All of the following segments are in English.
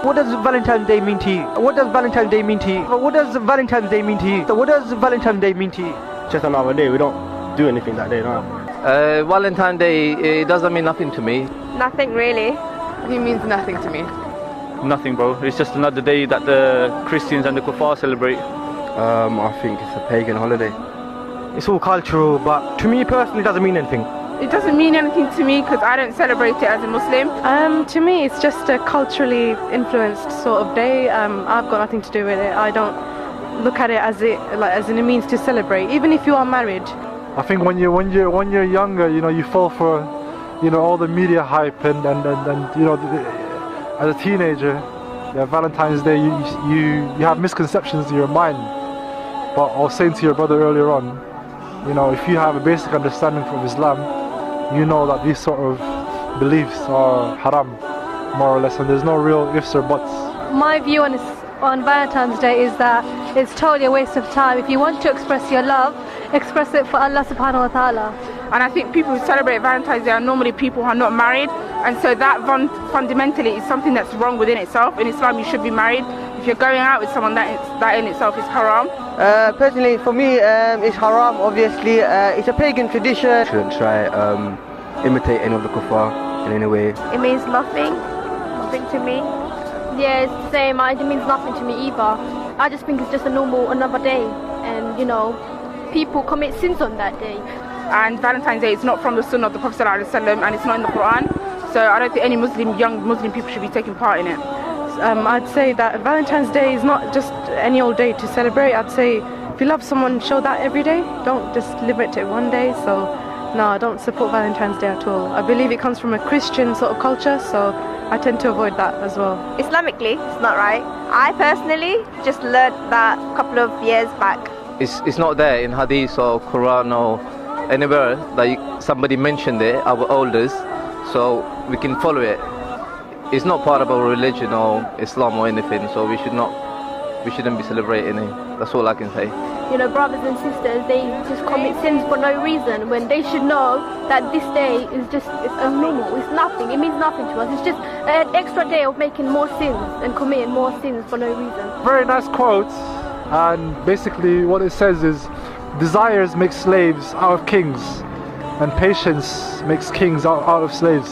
What does Valentine's Day mean to you? What does Valentine's Day mean to you? What does Valentine's Day mean to you? So what does Valentine's Day mean to you? Just another day. We don't do anything that day, no. Valentine's Day, it doesn't mean nothing to me. Nothing really. It means nothing to me. Nothing, bro. It's just another day that the Christians and the Kuffar celebrate. I think it's a pagan holiday. It's all cultural, but to me personally it doesn't mean anything. It doesn't mean anything to me because I don't celebrate it as a Muslim. To me, it's just a culturally influenced sort of day. I've got nothing to do with it. I don't look at it as a means to celebrate, even if you are married. I think when you're younger, you fall for, all the media hype and as a teenager, Valentine's Day, you have misconceptions in your mind. But I was saying to your brother earlier on, if you have a basic understanding from Islam, you know that these sort of beliefs are haram, more or less, and there's no real ifs or buts. My view on Valentine's Day is that it's totally a waste of time. If you want to express your love, express it for Allah subhanahu wa ta'ala. And I think people who celebrate Valentine's Day are normally people who are not married, and so that fundamentally is something that's wrong within itself. In Islam, you should be married. If you're going out with someone, that in itself is haram. Personally, for me, it's haram, obviously. It's a pagan tradition. Shouldn't try imitate any of the kuffar in any way. It means nothing to me. Yeah, it's the same. It means nothing to me either. I just think it's just another day, and people commit sins on that day. And Valentine's Day is not from the Sunnah of the Prophet ﷺ, and it's not in the Quran. So I don't think any young Muslim people should be taking part in it. I'd say that Valentine's Day is not just any old day to celebrate. I'd say if you love someone, show that every day. Don't just limit it to one day. So no, I don't support Valentine's Day at all. I believe it comes from a Christian sort of culture, so I tend to avoid that as well. Islamically, it's not right. I personally just learned that a couple of years back. It's not there in Hadith or Quran or anywhere that somebody mentioned it, our elders, so we can follow it. It's not part of our religion or Islam or anything, so we shouldn't be celebrating it. That's all I can say. Brothers and sisters, they just commit sins for no reason, when they should know that this day is just, it's normal, it's nothing, it means nothing to us. It's just an extra day of making more sins and committing more sins for no reason. Very nice quote, and basically what it says is, desires make slaves out of kings, and patience makes kings out of slaves.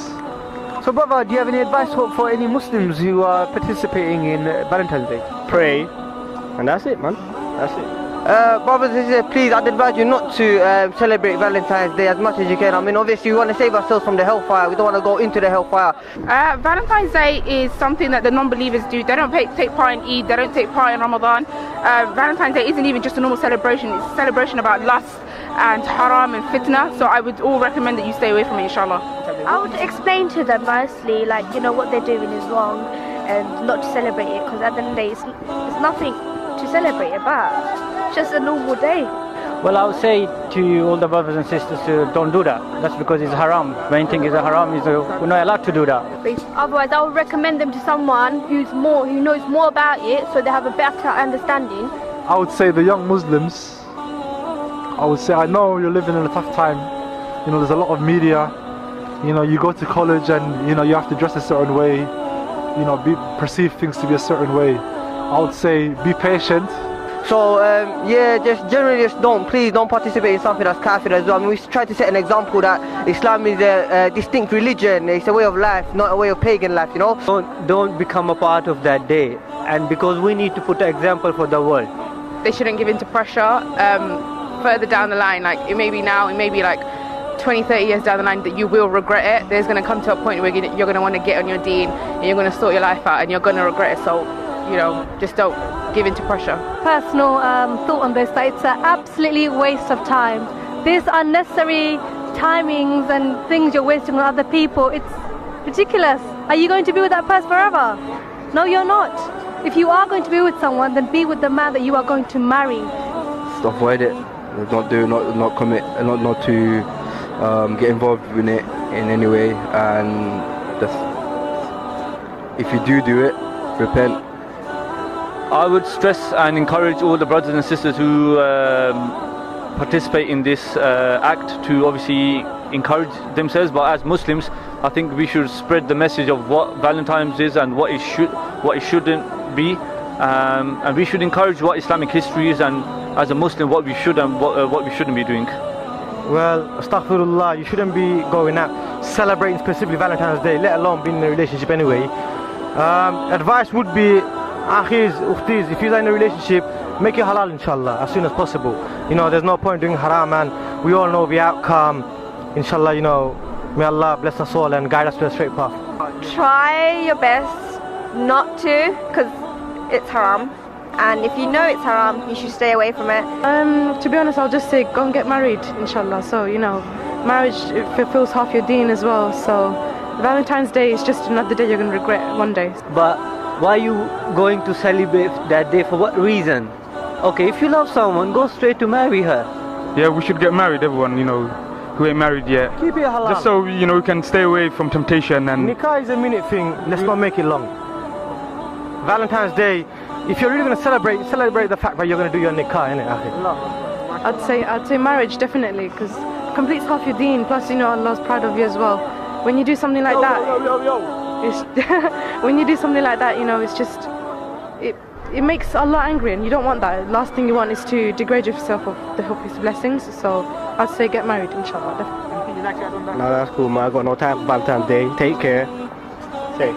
So brother, do you have any advice for any Muslims who are participating in Valentine's Day? Pray, and that's it, man. That's it. Brothers and sisters, please, I'd advise you not to celebrate Valentine's Day as much as you can. I mean, obviously we want to save ourselves from the hellfire. We don't want to go into the hellfire. Valentine's Day is something that the non-believers do. They don't take part in Eid, they don't take part in Ramadan. Valentine's Day isn't even just a normal celebration. It's a celebration about lust and haram and fitna. So I would all recommend that you stay away from it, inshallah. I would explain to them mostly, what they're doing is wrong and not to celebrate it, because at the end of the day, it's nothing to celebrate about. It's just a normal day. Well, I would say to all the brothers and sisters to don't do that. That's because it's haram. Main thing is a haram, we're not allowed to do that. Otherwise, I would recommend them to someone who knows more about it, so they have a better understanding. I would say the young Muslims, I know you're living in a tough time. There's a lot of media. You go to college and you have to dress a certain way. Perceive things to be a certain way. I would say be patient. So please don't participate in something that's kafir as well. I mean, we try to set an example that Islam is a distinct religion. It's a way of life, not a way of pagan life, Don't become a part of that day, and because we need to put an example for the world. They shouldn't give in to pressure. Further down the line, it may be now, it may be 20, 30 years down the line that you will regret it. There's going to come to a point where you're going to want to get on your deen and you're going to sort your life out and you're going to regret it. So, just don't give in to pressure. Personal thought on this, that it's an absolutely waste of time. These unnecessary timings and things you're wasting on other people, it's ridiculous. Are you going to be with that person forever? No, you're not. If you are going to be with someone, then be with the man that you are going to marry. Avoid it. Not commit, not to get involved in it in any way, and if you do it, repent. I would stress and encourage all the brothers and sisters who participate in this act to obviously encourage themselves, but as Muslims I think we should spread the message of what Valentine's is and what it shouldn't be, and we should encourage what Islamic history is, and as a Muslim what we should and what we shouldn't be doing. Well, astaghfirullah, you shouldn't be going out celebrating specifically Valentine's Day, let alone being in a relationship anyway. Advice would be, akhiz, ukhtiz, if you're in a relationship, make it halal inshallah as soon as possible. You know, there's no point doing haram, and we all know the outcome. Inshallah, you know, may Allah bless us all and guide us to the straight path. Try your best not to, because it's haram. And if you know it's haram, you should stay away from it. To be honest, I'll just say go and get married, inshallah. So, you know, marriage fulfills half your deen as well. So Valentine's Day is just another day you're going to regret one day. But why are you going to celebrate that day? For what reason? Okay, if you love someone, go straight to marry her. Yeah, we should get married, everyone, you know, who ain't married yet. Keep it halal. Just so, you know, we can stay away from temptation. And Nikah is a minute thing, let's not make it long. Valentine's Day, if you're really going to celebrate the fact that you're going to do your nikah, innit, akhi? I'd say marriage, definitely, because it completes half your deen, plus, you know, Allah's proud of you as well. When you do something like that, when you do something like that, you know, it's just, it makes Allah angry, and you don't want that. Last thing you want is to degrade yourself of His blessings. So I'd say get married, inshallah. No, that's cool, man. I got no time for Valentine's Day. Take care. Say.